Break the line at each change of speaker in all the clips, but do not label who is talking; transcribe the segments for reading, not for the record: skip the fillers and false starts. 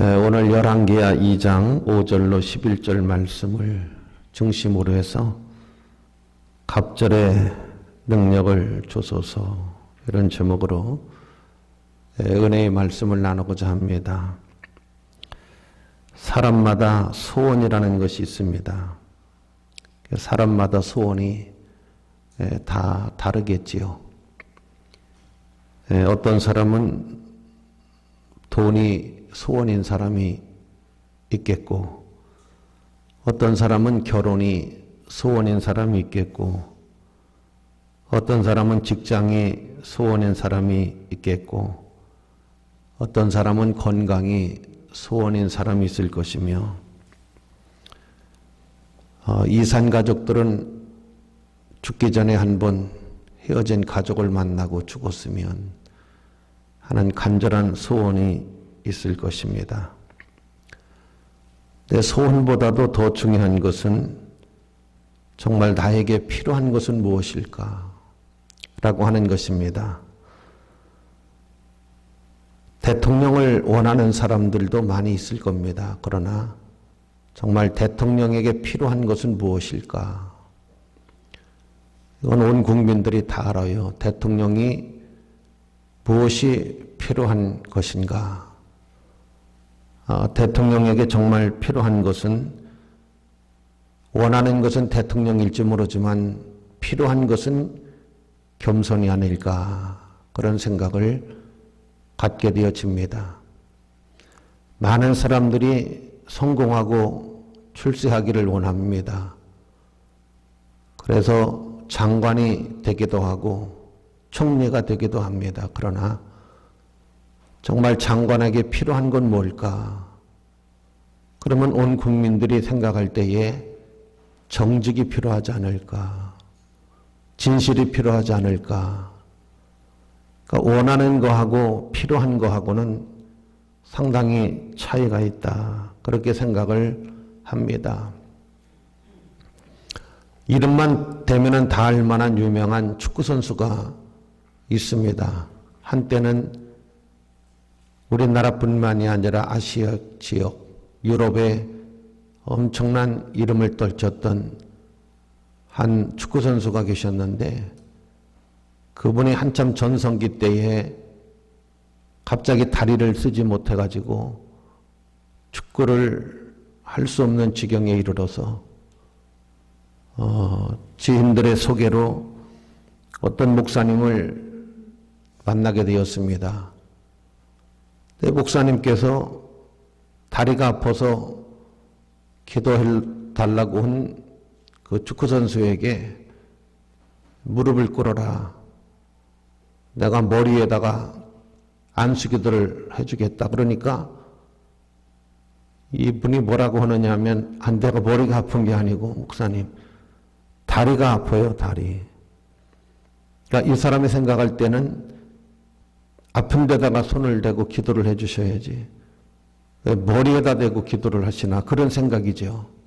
오늘 열왕기하 2장 5절로 11절 말씀을 중심으로 해서 갑절의 능력을 주소서, 이런 제목으로 은혜의 말씀을 나누고자 합니다. 사람마다 소원이라는 것이 있습니다. 사람마다 소원이 다 다르겠지요. 어떤 사람은 돈이 소원인 사람이 있겠고, 어떤 사람은 결혼이 소원인 사람이 있겠고, 어떤 사람은 직장이 소원인 사람이 있겠고, 어떤 사람은 건강이 소원인 사람이 있을 것이며, 이산 가족들은 죽기 전에 한 번 헤어진 가족을 만나고 죽었으면 하는 간절한 소원이 있을 것입니다. 내 소원보다도 더 중요한 것은 정말 나에게 필요한 것은 무엇일까? 라고 하는 것입니다. 대통령을 원하는 사람들도 많이 있을 겁니다. 그러나 정말 대통령에게 필요한 것은 무엇일까? 이건 온 국민들이 다 알아요. 대통령이 무엇이 필요한 것인가? 대통령에게 정말 필요한 것은, 원하는 것은 대통령일지 모르지만 필요한 것은 겸손이 아닐까, 그런 생각을 갖게 되어집니다. 많은 사람들이 성공하고 출세하기를 원합니다. 그래서 장관이 되기도 하고 총리가 되기도 합니다. 그러나 정말 장관에게 필요한 건 뭘까? 그러면 온 국민들이 생각할 때에 정직이 필요하지 않을까? 진실이 필요하지 않을까? 그러니까 원하는 거하고 필요한 거하고는 상당히 차이가 있다, 그렇게 생각을 합니다. 이름만 대면은 다 알 만한 유명한 축구선수가 있습니다. 한때는 우리나라뿐만이 아니라 아시아 지역, 유럽에 엄청난 이름을 떨쳤던 한 축구선수가 계셨는데, 그분이 한참 전성기 때에 갑자기 다리를 쓰지 못해가지고 축구를 할 수 없는 지경에 이르러서 지인들의 소개로 어떤 목사님을 만나게 되었습니다. 네, 목사님께서 다리가 아파서 기도해 달라고 한 그 축구선수에게 무릎을 꿇어라, 내가 머리에다가 안수기도를 해주겠다. 그러니까 이분이 뭐라고 하느냐 하면, 내가 머리가 아픈 게 아니고 목사님, 다리가 아파요, 다리. 그러니까 이 사람이 생각할 때는 아픈 데다가 손을 대고 기도를 해 주셔야지, 왜 머리에다 대고 기도를 하시나, 그런 생각이죠.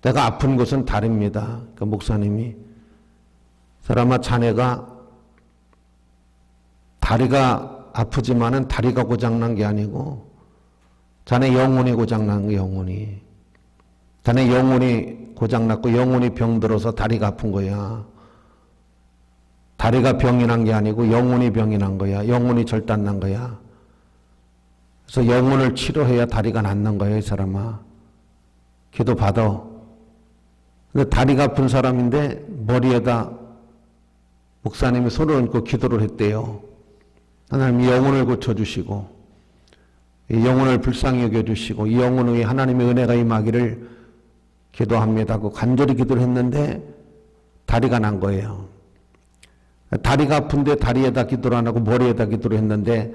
내가 아픈 것은 다리입니다. 그러니까 목사님이, 사람아, 자네가 다리가 아프지만은 다리가 고장난 게 아니고 자네 영혼이 고장난 거, 영혼이. 자네 영혼이 고장났고 영혼이 병들어서 다리가 아픈 거야. 다리가 병이 난 게 아니고 영혼이 병이 난 거야. 영혼이 절단 난 거야. 그래서 영혼을 치료해야 다리가 낫는 거야, 이 사람아. 기도 받아. 근데 다리가 아픈 사람인데 머리에다 목사님이 손을 얹고 기도를 했대요. 하나님이 영혼을 고쳐주시고, 이 영혼을 불쌍히 여겨주시고, 이 영혼 위에 하나님의 은혜가 임하기를 기도합니다 하고 간절히 기도를 했는데 다리가 난 거예요. 다리가 아픈데 다리에다 기도를 안 하고 머리에다 기도를 했는데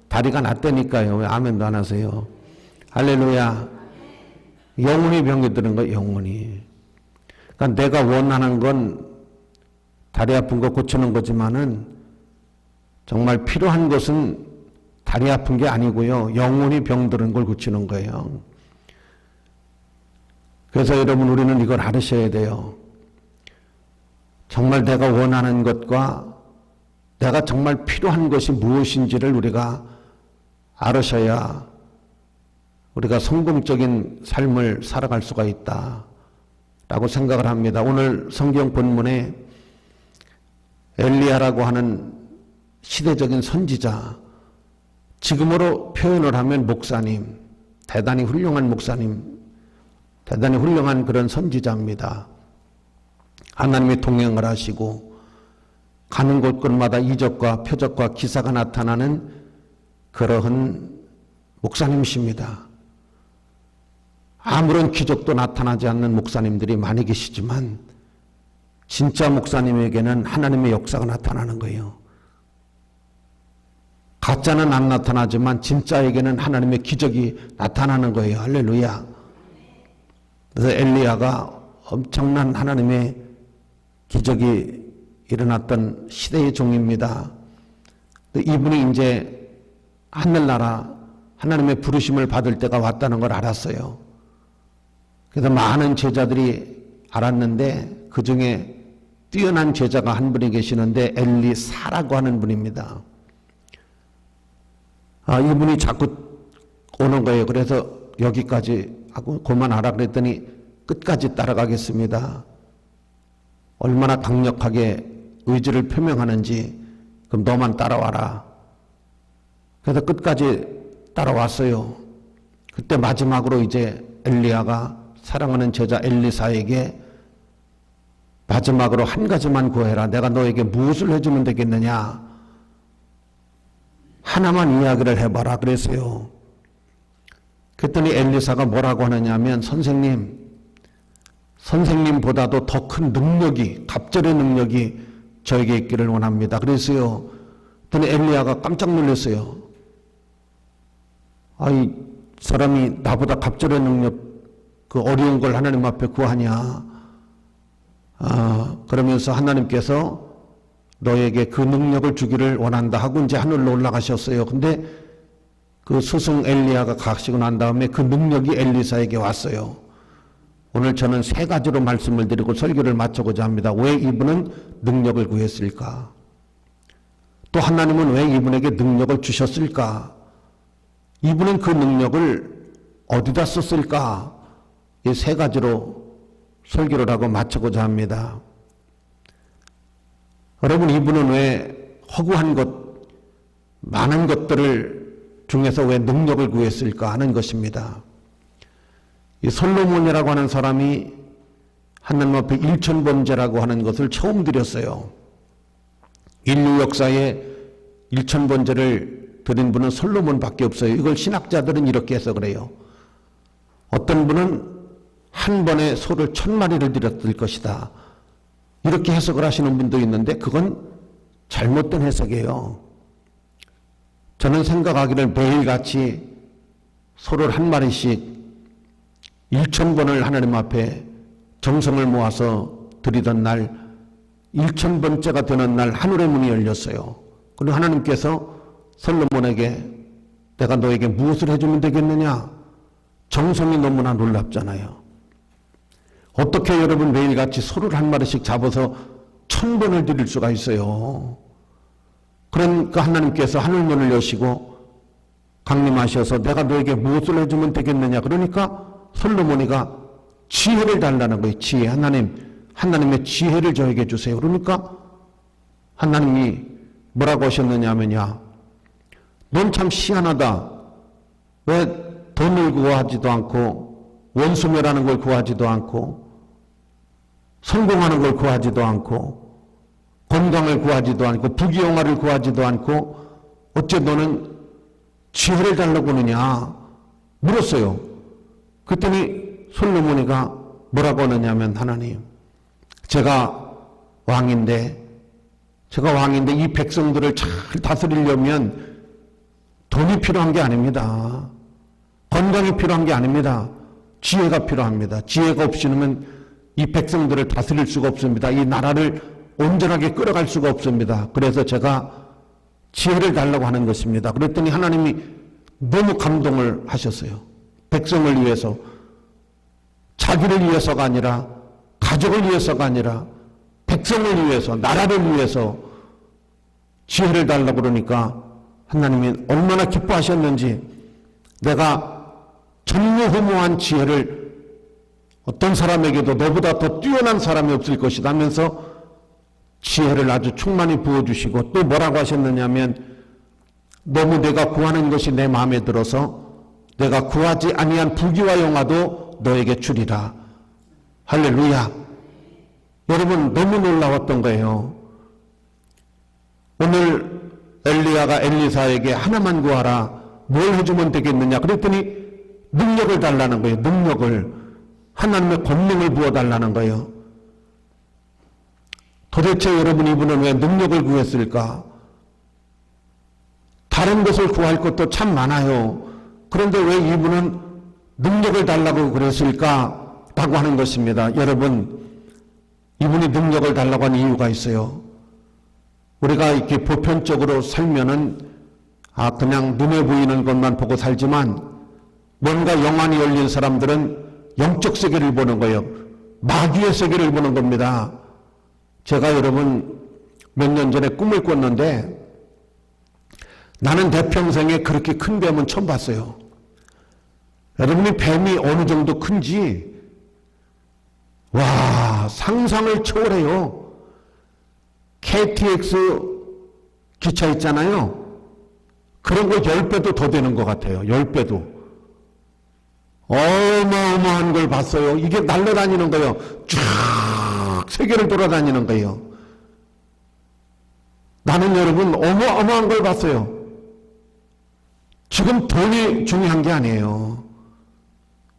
다리가 낫다니까요. 왜 아멘도 안 하세요? 할렐루야. 영혼이 병이 드는 거예요, 영혼이. 그러니까 내가 원하는 건 다리 아픈 거 고치는 거지만은 정말 필요한 것은 다리 아픈 게 아니고요, 영혼이 병드는 걸 고치는 거예요. 그래서 여러분, 우리는 이걸 알으셔야 돼요. 정말 내가 원하는 것과 내가 정말 필요한 것이 무엇인지를 우리가 알으셔야 우리가 성공적인 삶을 살아갈 수가 있다라고 생각을 합니다. 오늘 성경 본문에 엘리야라고 하는 시대적인 선지자, 지금으로 표현을 하면 목사님, 대단히 훌륭한 목사님, 대단히 훌륭한 그런 선지자입니다. 하나님의 동행을 하시고 가는 곳곳마다 이적과 표적과 기사가 나타나는 그러한 목사님이십니다. 아무런 기적도 나타나지 않는 목사님들이 많이 계시지만 진짜 목사님에게는 하나님의 역사가 나타나는 거예요. 가짜는 안 나타나지만 진짜에게는 하나님의 기적이 나타나는 거예요. 할렐루야. 그래서 엘리야가 엄청난 하나님의 기적이 일어났던 시대의 종입니다. 이분이 이제 하늘나라 하나님의 부르심을 받을 때가 왔다는 걸 알았어요. 그래서 많은 제자들이 알았는데 그 중에 뛰어난 제자가 한 분이 계시는데 엘리사라고 하는 분입니다. 이분이 자꾸 오는 거예요. 그래서 여기까지 하고 그만하라 그랬더니 끝까지 따라가겠습니다. 얼마나 강력하게 의지를 표명하는지 그럼 너만 따라와라. 그래서 끝까지 따라왔어요. 그때 마지막으로 이제 엘리야가 사랑하는 제자 엘리사에게 마지막으로 한 가지만 구해라. 내가 너에게 무엇을 해주면 되겠느냐. 하나만 이야기를 해봐라 그랬어요. 그랬더니 엘리사가 뭐라고 하느냐 하면 선생님보다도 더 큰 능력이, 갑절의 능력이 저에게 있기를 원합니다. 그랬어요. 그랬더니 엘리야가 깜짝 놀랐어요. 이 사람이 나보다 갑절의 능력, 그 어려운 걸 하나님 앞에 구하냐. 그러면서 하나님께서 너에게 그 능력을 주기를 원한다 하고 이제 하늘로 올라가셨어요. 근데 그 스승 엘리야가 가시고 난 다음에 그 능력이 엘리사에게 왔어요. 오늘 저는 세 가지로 말씀을 드리고 설교를 마치고자 합니다. 왜 이분은 능력을 구했을까? 또 하나님은 왜 이분에게 능력을 주셨을까? 이분은 그 능력을 어디다 썼을까? 이 세 가지로 설교를 하고 마치고자 합니다. 여러분, 이분은 왜 허구한 것, 많은 것들을 중에서 왜 능력을 구했을까 하는 것입니다. 이 솔로몬이라고 하는 사람이 하나님 앞에 일천번제라고 하는 것을 처음 드렸어요. 인류 역사에 일천번제를 드린 분은 솔로몬밖에 없어요. 이걸 신학자들은 이렇게 해서 그래요. 어떤 분은 한 번에 소를 1000마리를 드렸을 것이다. 이렇게 해석을 하시는 분도 있는데 그건 잘못된 해석이에요. 저는 생각하기를 매일같이 소를 한 마리씩 1000번을 하나님 앞에 정성을 모아서 드리던 날 1000번째가 되는 날 하늘의 문이 열렸어요. 그리고 하나님께서 솔로몬에게 내가 너에게 무엇을 해주면 되겠느냐? 정성이 너무나 놀랍잖아요. 어떻게 여러분 매일같이 소를 한 마리씩 잡아서 1000번을 드릴 수가 있어요. 그러니까 하나님께서 하늘문을 여시고 강림하셔서 내가 너에게 무엇을 해주면 되겠느냐. 그러니까 솔로몬이가 지혜를 달라는 거예요. 지혜. 하나님의 지혜를 저에게 주세요. 그러니까 하나님이 뭐라고 하셨느냐 하면요. 넌 참 희한하다. 왜 돈을 구하지도 않고 원수매라는 걸 구하지도 않고 성공하는 걸 구하지도 않고 건강을 구하지도 않고 부귀영화를 구하지도 않고 어째 너는 지혜를 달라고 하느냐 물었어요. 그랬더니 솔로몬이가 뭐라고 하느냐면 하나님 제가 왕인데 이 백성들을 잘 다스리려면 돈이 필요한 게 아닙니다. 건강이 필요한 게 아닙니다. 지혜가 필요합니다. 지혜가 없이는 이 백성들을 다스릴 수가 없습니다. 이 나라를 온전하게 끌어갈 수가 없습니다. 그래서 제가 지혜를 달라고 하는 것입니다. 그랬더니 하나님이 너무 감동을 하셨어요. 백성을 위해서, 자기를 위해서가 아니라, 가족을 위해서가 아니라 백성을 위해서, 나라를 위해서 지혜를 달라고 그러니까 하나님이 얼마나 기뻐하셨는지 내가 전무후무한 지혜를 어떤 사람에게도 너보다 더 뛰어난 사람이 없을 것이다 하면서 지혜를 아주 충만히 부어주시고 또 뭐라고 하셨느냐면 너무 내가 구하는 것이 내 마음에 들어서 내가 구하지 아니한 부귀와 영화도 너에게 주리라. 할렐루야. 여러분 너무 놀라웠던 거예요. 오늘 엘리야가 엘리사에게 하나만 구하라. 뭘 해주면 되겠느냐 그랬더니 능력을 달라는 거예요. 능력을. 하나님의 권능을 부어달라는 거예요. 도대체 여러분 이분은 왜 능력을 구했을까? 다른 것을 구할 것도 참 많아요. 그런데 왜 이분은 능력을 달라고 그랬을까? 라고 하는 것입니다. 여러분 이분이 능력을 달라고 한 이유가 있어요. 우리가 이렇게 보편적으로 살면은 그냥 눈에 보이는 것만 보고 살지만 뭔가 영안이 열린 사람들은 영적 세계를 보는 거예요. 마귀의 세계를 보는 겁니다. 제가 여러분 몇 년 전에 꿈을 꿨는데 나는 내 평생에 그렇게 큰 뱀은 처음 봤어요. 여러분이 뱀이 어느 정도 큰지 와 상상을 초월해요. KTX 기차 있잖아요. 그런 거 10배도 더 되는 것 같아요. 10배도. 어마어마한 걸 봤어요. 이게 날아다니는 거예요. 쫙 세계를 돌아다니는 거예요. 나는 여러분 어마어마한 걸 봤어요. 지금 돈이 중요한 게 아니에요.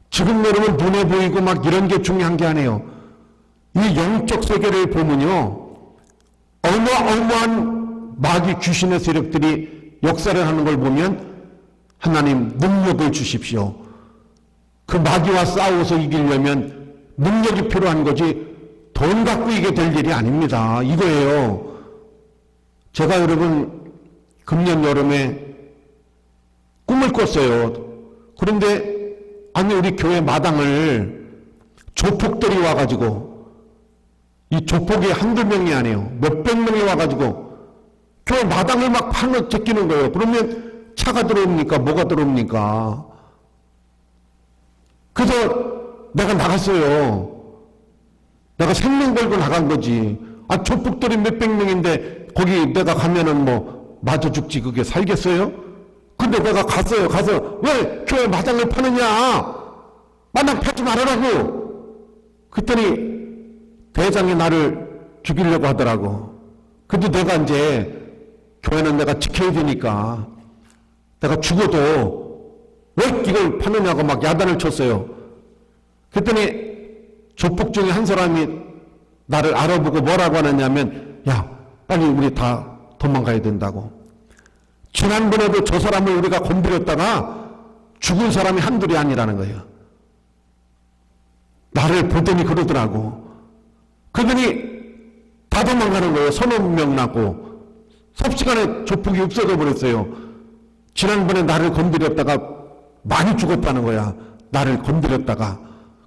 지금 여러분 눈에 보이고 막 이런 게 중요한 게 아니에요. 이 영적 세계를 보면요. 어마어마한 마귀 귀신의 세력들이 역사를 하는 걸 보면 하나님 능력을 주십시오. 그 마귀와 싸워서 이기려면 능력이 필요한 거지 돈 갖고 이게 될 일이 아닙니다. 이거예요. 제가 여러분 금년 여름에 꿈을 꿨어요. 그런데 아니 우리 교회 마당을 조폭들이 와가지고 이 조폭이 한두 명이 아니에요. 몇백 명이 와가지고 교회 마당을 막 판을 제끼는 거예요. 그러면 차가 들어옵니까? 뭐가 들어옵니까? 그래서 내가 나갔어요. 내가 생명 걸고 나간 거지. 조폭들이 몇백 명인데 거기 내가 가면은 뭐 맞아 죽지 그게 살겠어요? 근데 내가 갔어요. 가서 왜 교회 마당을 파느냐? 마당 파지 말아라고. 그랬더니 대장이 나를 죽이려고 하더라고. 근데 내가 이제 교회는 내가 지켜야 되니까 내가 죽어도 왜 이걸 파느냐고 막 야단을 쳤어요. 그랬더니 조폭 중에 한 사람이 나를 알아보고 뭐라고 하느냐면 야 빨리 우리 다 도망가야 된다고. 지난번에도 저 사람을 우리가 건드렸다가 죽은 사람이 한둘이 아니라는 거예요. 나를 보더니 그러더라고. 그러더니 다 도망가는 거예요. 서너 명 나고 삽시간에 조폭이 없어져 버렸어요. 지난번에 나를 건드렸다가 많이 죽었다는 거야. 나를 건드렸다가.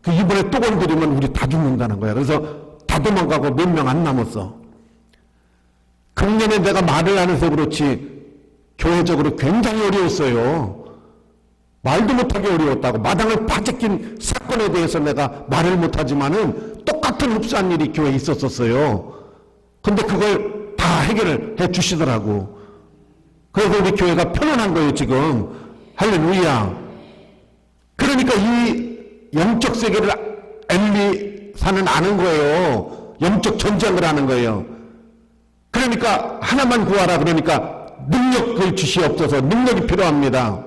이번에 또 건드리면 우리 다 죽는다는 거야. 그래서 다 도망가고 몇 명 안 남았어. 금년에 내가 말을 안 해서 그렇지 교회적으로 굉장히 어려웠어요. 말도 못하게 어려웠다고. 마당을 파재낀 사건에 대해서 내가 말을 못하지만은 똑같은 흡사한 일이 교회에 있었었어요. 근데 그걸 다 해결을 해 주시더라고. 그래서 우리 교회가 편안한 거예요 지금. 할렐루야. 그러니까 이 영적 세계를 엘리사는 아는 거예요. 영적 전쟁을 하는 거예요. 그러니까 하나만 구하라. 그러니까 능력을 주시옵소서. 능력이 필요합니다.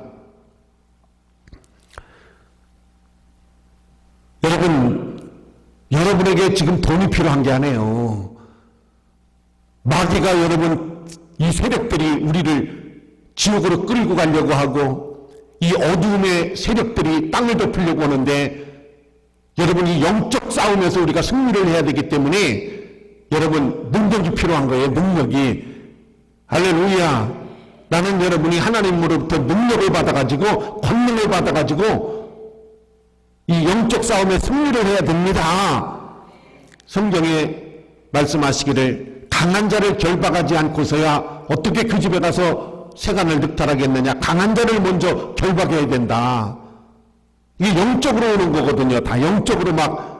여러분에게 지금 돈이 필요한 게 아니에요. 마귀가 여러분 이 세력들이 우리를 지옥으로 끌고 가려고 하고 이 어두움의 세력들이 땅을 덮으려고 하는데 여러분 이 영적 싸움에서 우리가 승리를 해야 되기 때문에 여러분 능력이 필요한 거예요. 능력이. 할렐루야. 나는 여러분이 하나님으로부터 능력을 받아가지고 권능을 받아가지고 이 영적 싸움에 승리를 해야 됩니다. 성경에 말씀하시기를 강한 자를 결박하지 않고서야 어떻게 그 집에 가서 세간을 늑탈하겠느냐. 강한 자를 먼저 결박해야 된다. 이게 영적으로 오는 거거든요. 다 영적으로 막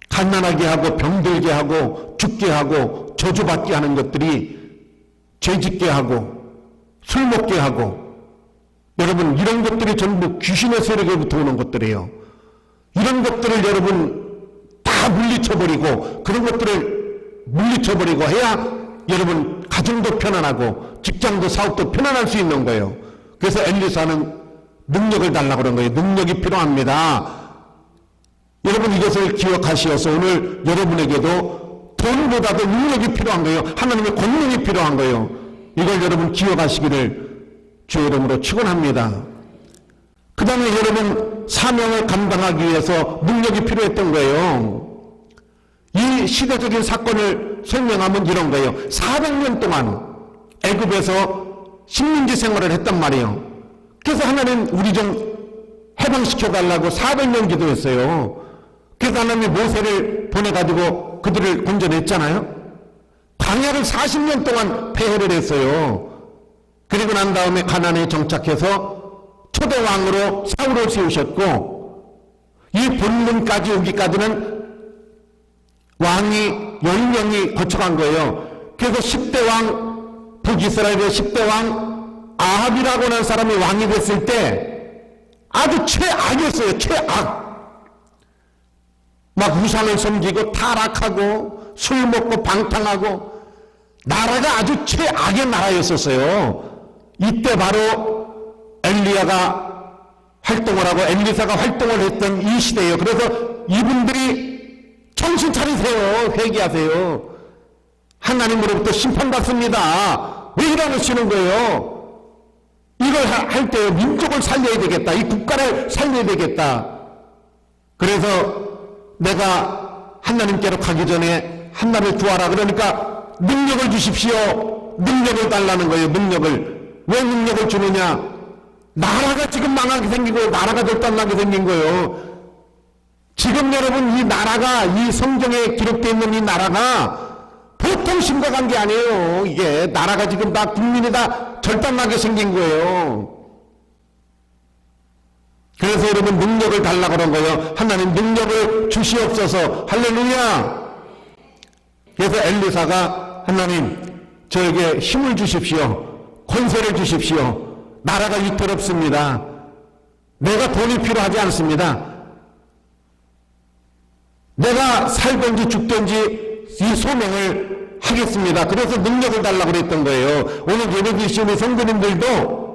갓난하게 하고 병들게 하고 죽게 하고 저주받게 하는 것들이 죄짓게 하고 술 먹게 하고, 여러분 이런 것들이 전부 귀신의 세력에부터 오는 것들이에요. 이런 것들을 여러분 다 물리쳐버리고, 그런 것들을 물리쳐버리고 해야 여러분 가정도 편안하고 직장도 사업도 편안할 수 있는 거예요. 그래서 엘리사는 능력을 달라고 그런 거예요. 능력이 필요합니다. 여러분 이것을 기억하시어서 오늘 여러분에게도 돈보다도 능력이 필요한 거예요. 하나님의 권능이 필요한 거예요. 이걸 여러분 기억하시기를 주의 이름으로 축원합니다. 그 다음에 여러분 사명을 감당하기 위해서 능력이 필요했던 거예요. 이 시대적인 사건을 설명하면 이런 거예요. 400년 동안 애굽에서 식민지 생활을 했단 말이에요. 그래서 하나님 우리 좀 해방시켜 달라고 400년 기도했어요. 그래서 하나님이 모세를 보내가지고 그들을 건져냈잖아요. 광야를 40년 동안 폐해를 했어요. 그리고 난 다음에 가나안에 정착해서 초대 왕으로 사울을 세우셨고, 이 본문까지 오기까지는 왕이 10명이 거쳐간 거예요. 그래서 10대 왕, 북이스라엘의 10대 왕 아합이라고 하는 사람이 왕이 됐을 때 아주 최악이었어요. 최악. 막 우상을 섬기고 타락하고 술 먹고 방탕하고, 나라가 아주 최악의 나라였었어요. 이때 바로 엘리야가 활동을 하고 엘리사가 활동을 했던 이 시대예요. 그래서 이분들이 정신 차리세요. 회개하세요. 하나님으로부터 심판받습니다. 왜 이러시는 거예요? 이걸 할 때 민족을 살려야 되겠다. 이 국가를 살려야 되겠다. 그래서 내가 하나님께로 가기 전에 하나님을 구하라. 그러니까 능력을 주십시오. 능력을 달라는 거예요. 능력을. 왜 능력을 주느냐? 나라가 지금 망하게 생기고 나라가 절단나게 생긴 거예요. 지금 여러분 이 나라가, 이 성경에 기록되어 있는 이 나라가 보통 심각한 게 아니에요. 이게 나라가 지금 다 국민이 다 절단나게 생긴 거예요. 그래서 여러분 능력을 달라고 그런 거예요. 하나님 능력을 주시옵소서. 할렐루야. 그래서 엘리사가 하나님 저에게 힘을 주십시오. 권세를 주십시오. 나라가 위태롭습니다. 내가 돈이 필요하지 않습니다. 내가 살든지 죽든지 이 소명을 하겠습니다. 그래서 능력을 달라고 그랬던 거예요. 오늘 예배 주신 우리 성도님들도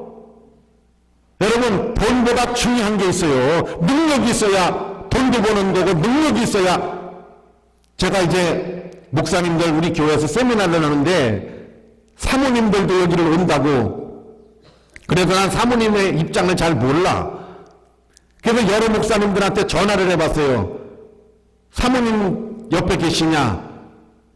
여러분 돈보다 중요한 게 있어요. 능력이 있어야 돈도 버는 거고, 능력이 있어야. 제가 이제 목사님들 우리 교회에서 세미나를 하는데 사모님들도 여기를 온다고. 그래서 난 사모님의 입장을 잘 몰라. 그래서 여러 목사님들한테 전화를 해봤어요. 사모님 옆에 계시냐?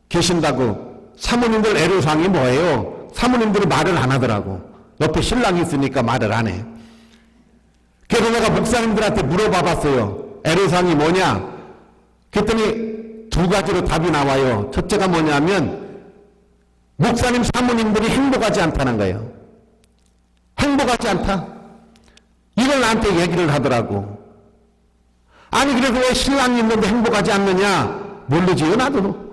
계신다고. 사모님들 애로사항이 뭐예요? 사모님들이 말을 안 하더라고. 옆에 신랑이 있으니까 말을 안 해. 그래서 내가 목사님들한테 물어봐봤어요. 애로사항이 뭐냐? 그랬더니 두 가지로 답이 나와요. 첫째가 뭐냐면 목사님 사모님들이 행복하지 않다는 거예요. 행복하지 않다. 이걸 나한테 얘기를 하더라고. 아니 그래서 왜 신랑이 있는데 행복하지 않느냐? 모르지요 나도.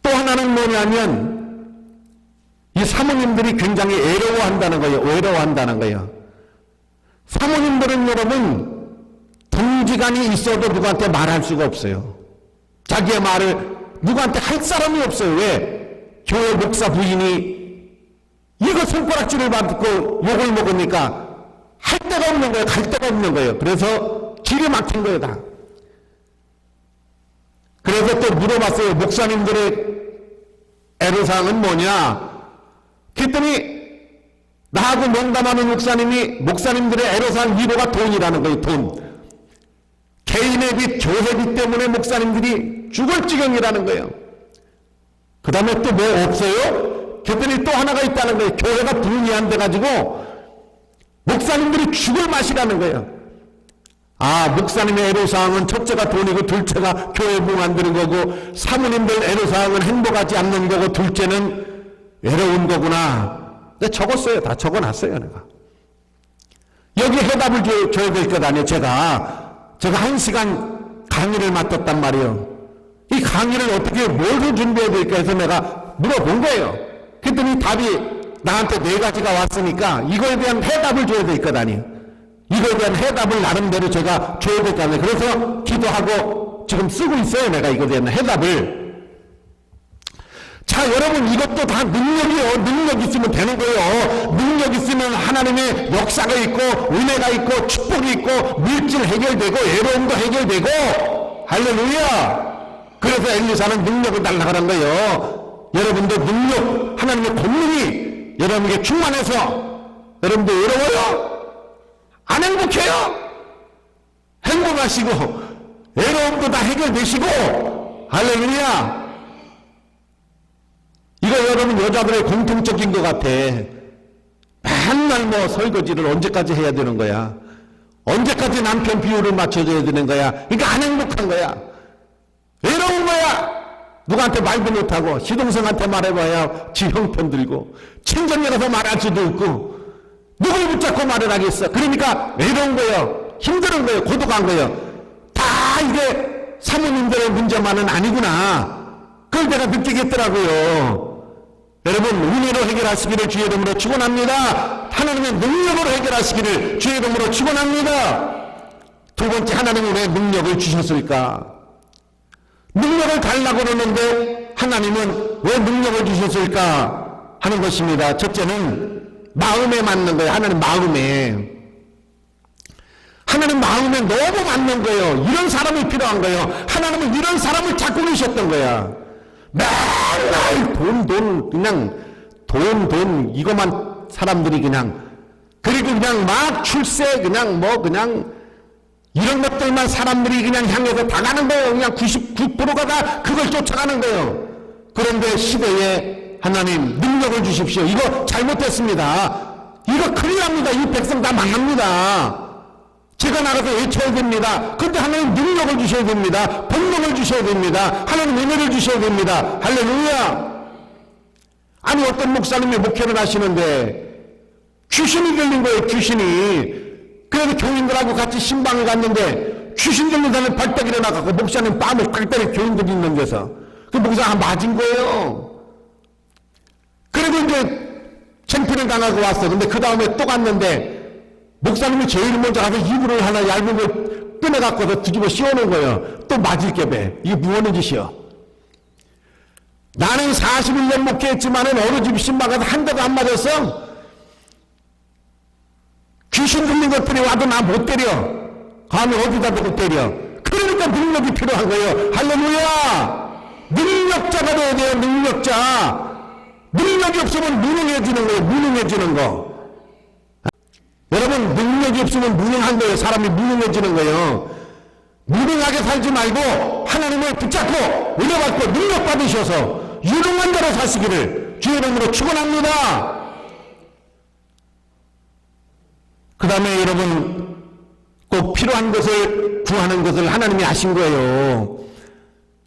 또 하나는 뭐냐면 이 사모님들이 굉장히 애로워한다는 거예요. 외로워한다는 거예요. 사모님들은 여러분 동지간이 있어도 누구한테 말할 수가 없어요. 자기의 말을 누구한테 할 사람이 없어요. 왜? 교회 목사 부인이 이거 손가락질을 받고 욕을 먹으니까 할 데가 없는 거예요. 갈 데가 없는 거예요. 그래서 길이 막힌 거예요 다. 그래서 또 물어봤어요. 목사님들의 애로사항은 뭐냐? 그랬더니 나하고 농담하는 목사님들의 애로사항 위로가 돈이라는 거예요. 돈. 개인의 빚, 교회비 때문에 목사님들이 죽을 지경이라는 거예요. 그 다음에 또 뭐 없어요? 그랬더니 또 하나가 있다는 거예요. 교회가 분이 안 돼가지고 목사님들이 죽을 맛이라는 거예요. 아, 목사님의 애로사항은 첫째가 돈이고 둘째가 교회 부 만드는 거고 사모님들 애로사항은 행복하지 않는 거고 둘째는 외로운 거구나. 내가 적었어요. 다 적어놨어요 내가. 여기 해답을 줘야 될 것 아니에요. 제가 1시간 강의를 맡았단 말이에요. 이 강의를 어떻게 뭘 준비해야 될까 해서 내가 물어본 거예요. 그랬더니 답이 나한테 4가지가 왔으니까 이거에 대한 해답을 줘야 될 것 아니에요. 이거에 대한 해답을 나름대로 제가 줘야 될 거 아니에요. 그래서 기도하고 지금 쓰고 있어요. 내가 이거에 대한 해답을. 자, 여러분, 이것도 다 능력이요. 능력 있으면 되는 거예요. 능력 있으면 하나님의 역사가 있고 은혜가 있고 축복이 있고 물질 해결되고 애로움도 해결되고. 할렐루야. 그래서 엘리사는 능력을 달라 그런 거예요. 여러분도 능력, 하나님의 권능이 여러분에게 충만해서 여러분도 외로워요? 안 행복해요? 행복하시고 외로움도 다 해결되시고. 할렐루야. 이거 여러분 여자들의 공통적인 것 같아. 맨날 뭐 설거지를 언제까지 해야 되는 거야? 언제까지 남편 비율을 맞춰줘야 되는 거야? 그러니까 안 행복한 거야. 외로운 거야. 누구한테 말도 못하고 시동생한테 말해봐야 지 형편 들고 친정에 가서 말할 수도 없고 누굴 붙잡고 말을 하겠어. 그러니까 외로운 거예요. 힘든 거예요. 고독한 거예요. 다 이게 사모님들의 문제만은 아니구나. 그걸 내가 느끼겠더라고요. 여러분, 은혜로 해결하시기를 주의 이름으로 축원합니다. 하나님의 능력으로 해결하시기를 주의 이름으로 축원합니다. 두 번째, 하나님은 왜 능력을 주셨을까? 능력을 달라고 그러는데 하나님은 왜 능력을 주셨을까 하는 것입니다. 첫째는 마음에 맞는 거예요. 하나님 마음에. 하나님 마음에 너무 맞는 거예요. 이런 사람이 필요한 거예요. 하나님은 이런 사람을 찾고 계셨던 거야. 맨날 돈 그냥 돈 이거만 사람들이 그냥, 그리고 그냥 막 출세 그냥 이런 것들만 사람들이 그냥 향해서 다 가는 거예요. 그냥 99%가 다 그걸 쫓아가는 거예요. 그런데 시대에 하나님 능력을 주십시오. 이거 잘못됐습니다. 이거 큰일 납니다. 이 백성 다 망합니다. 제가 나가서 외쳐야 됩니다. 그런데 하나님 능력을 주셔야 됩니다. 본능을 주셔야 됩니다. 하나님 은혜를 주셔야 됩니다. 할렐루야. 아니, 어떤 목사님이 목회를 하시는데 귀신이 들린 거예요. 귀신이. 그래서 교인들하고 같이 신방을 갔는데 귀신 들린 사람이 벌떡 일어나갖고 목사님 뺨을 딱 때려. 교인들이 있는 데서 그 목사가 맞은 거예요. 그리고 이제 창피를 당하고 왔어. 근데 그 다음에 또 갔는데 목사님이 제일 먼저 가서 이불을 하나 얇은 걸 꺼내갖고서 뒤집어 씌워놓은 거예요. 또 맞을 게배. 이게 무엇의 짓이요? 나는 41년 목회했지만은 어느 집 신방 가서 한 대도 안 맞았어. 귀신 들린 것들이 와도 나 못 때려. 감히 어디다 대고 때려. 그러니까 능력이 필요한 거예요. 할렐루야. 능력자가 돼야 돼요. 능력자. 능력이 없으면 무능해지는 거예요. 무능해지는 거. 여러분, 능력이 없으면 무능한 거예요. 사람이 무능해지는 거예요. 무능하게 살지 말고 하나님을 붙잡고 은혜받고 능력 받으셔서 유능한 자로 사시기를 주의 이름으로 축원합니다. 그 다음에 여러분, 꼭 필요한 것을 구하는 것을 하나님이 아신 거예요.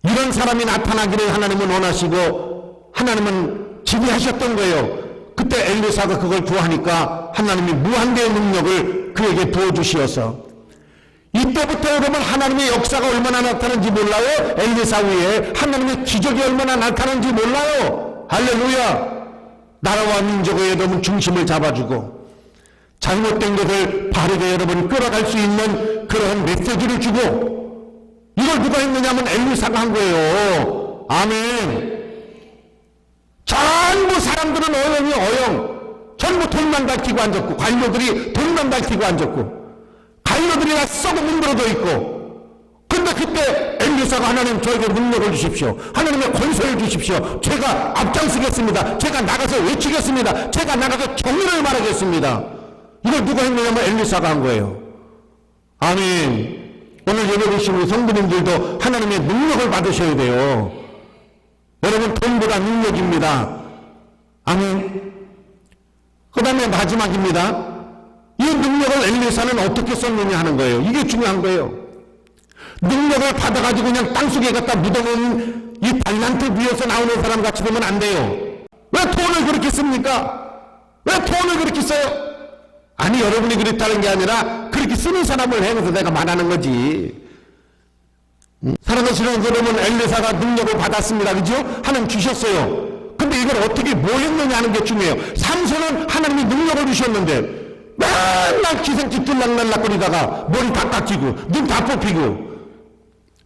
이런 사람이 나타나기를 하나님은 원하시고 하나님은 지휘하셨던 거예요. 그때 엘리사가 그걸 구하니까 하나님이 무한대의 능력을 그에게 부어주시어서, 이때부터 여러분 하나님의 역사가 얼마나 나타나는지 몰라요? 엘리사 위에 하나님의 기적이 얼마나 나타나는지 몰라요? 할렐루야. 나라와 민족의 여러분 중심을 잡아주고 잘못된 것을 바르게 여러분 끌어갈 수 있는 그런 메시지를 주고, 이걸 누가 했느냐면 엘리사가 한 거예요. 아멘. 전부 사람들은 어영 전부 돈만 밝히고 앉았고, 관료들이 돈만 밝히고 앉았고, 관료들이 다 썩어 문드러져 있고. 근데 그때 엘리사가 하나님 저에게 능력을 주십시오. 하나님의 권세를 주십시오. 제가 앞장서겠습니다. 제가 나가서 외치겠습니다. 제가 나가서 정의를 말하겠습니다. 이걸 누가 했느냐면 엘리사가 한 거예요. 아멘. 오늘 예배 드신 우리 성도님들도 하나님의 능력을 받으셔야 돼요. 여러분, 돈보다 능력입니다. 아멘. 그 다음에 마지막입니다. 이 능력을 엘리사는 어떻게 썼느냐 하는 거예요. 이게 중요한 거예요. 능력을 받아가지고 그냥 땅속에 갖다 묻어놓은 이 달란트 위에서 나오는 사람 같이 되면 안 돼요. 왜 돈을 그렇게 씁니까? 왜 돈을 그렇게 써요? 아니, 여러분이 그랬다는 게 아니라 그렇게 쓰는 사람을 해서 내가 말하는 거지. 사랑하는 신앙 여러분, 엘리사가 능력을 받았습니다. 그죠? 하나님 주셨어요. 근데 이걸 어떻게 뭐 했느냐 하는 게 중요해요. 삼손은 하나님이 능력을 주셨는데 맨날 기생집 들락날락거리다가 머리 다 깎이고 눈 다 뽑히고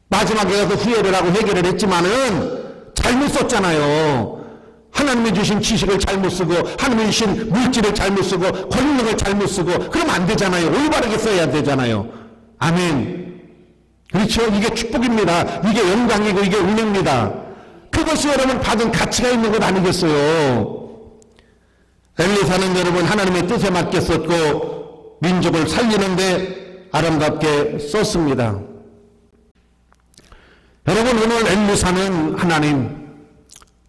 마지막에 가서 후회를 하고 해결을 했지만은 잘못 썼잖아요. 하나님이 주신 지식을 잘못 쓰고 하나님이 주신 물질을 잘못 쓰고 권력을 잘못 쓰고 그러면 안 되잖아요. 올바르게 써야 되잖아요. 아멘. 그렇죠? 이게 축복입니다. 이게 영광이고 이게 은혜입니다. 그것이 여러분 받은 가치가 있는 것 아니겠어요? 엘리사는 여러분 하나님의 뜻에 맞게 썼고 민족을 살리는데 아름답게 썼습니다. 여러분, 오늘 엘리사는 하나님,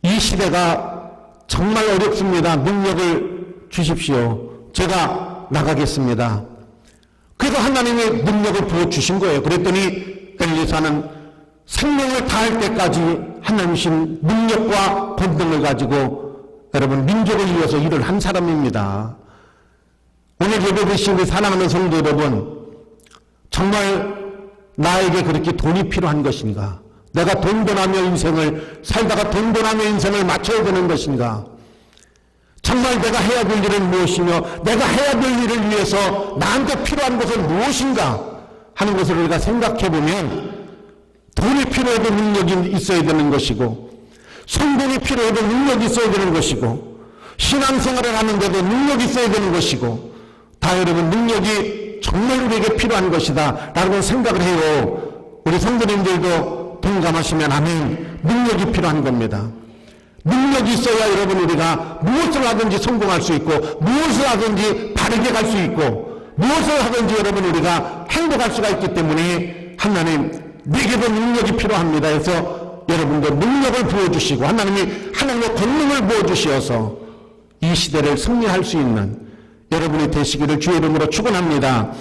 이 시대가 정말 어렵습니다. 능력을 주십시오. 제가 나가겠습니다. 그래서 하나님이 능력을 부어주신 거예요. 그랬더니 엘리사는 생명을 다할 때까지 하나님이신 능력과 권능을 가지고 여러분 민족을 위해서 일을 한 사람입니다. 오늘 예배드리신 우리 사랑하는 성도 여러분, 정말 나에게 그렇게 돈이 필요한 것인가? 내가 돈돈하며 인생을 살다가 돈돈하며 인생을 맞춰야 되는 것인가? 정말 내가 해야 될 일은 무엇이며 내가 해야 될 일을 위해서 나한테 필요한 것은 무엇인가 하는 것을 우리가 생각해 보면 돈이 필요해도 능력이 있어야 되는 것이고 성공이 필요해도 능력이 있어야 되는 것이고 신앙생활을 하는데도 능력이 있어야 되는 것이고 다 여러분 능력이 정말 우리에게 필요한 것이다 라고 생각을 해요. 우리 성도님들도 동감하시면 아멘. 능력이 필요한 겁니다. 능력이 있어야 여러분 우리가 무엇을 하든지 성공할 수 있고 무엇을 하든지 바르게 갈 수 있고 무엇을 하든지 여러분 우리가 행복할 수가 있기 때문에 하나님 내게도 능력이 필요합니다. 그래서 여러분도 능력을 부어주시고 하나님의 권능을 부어주시어서 이 시대를 승리할 수 있는 여러분이 되시기를 주의 이름으로 축원합니다.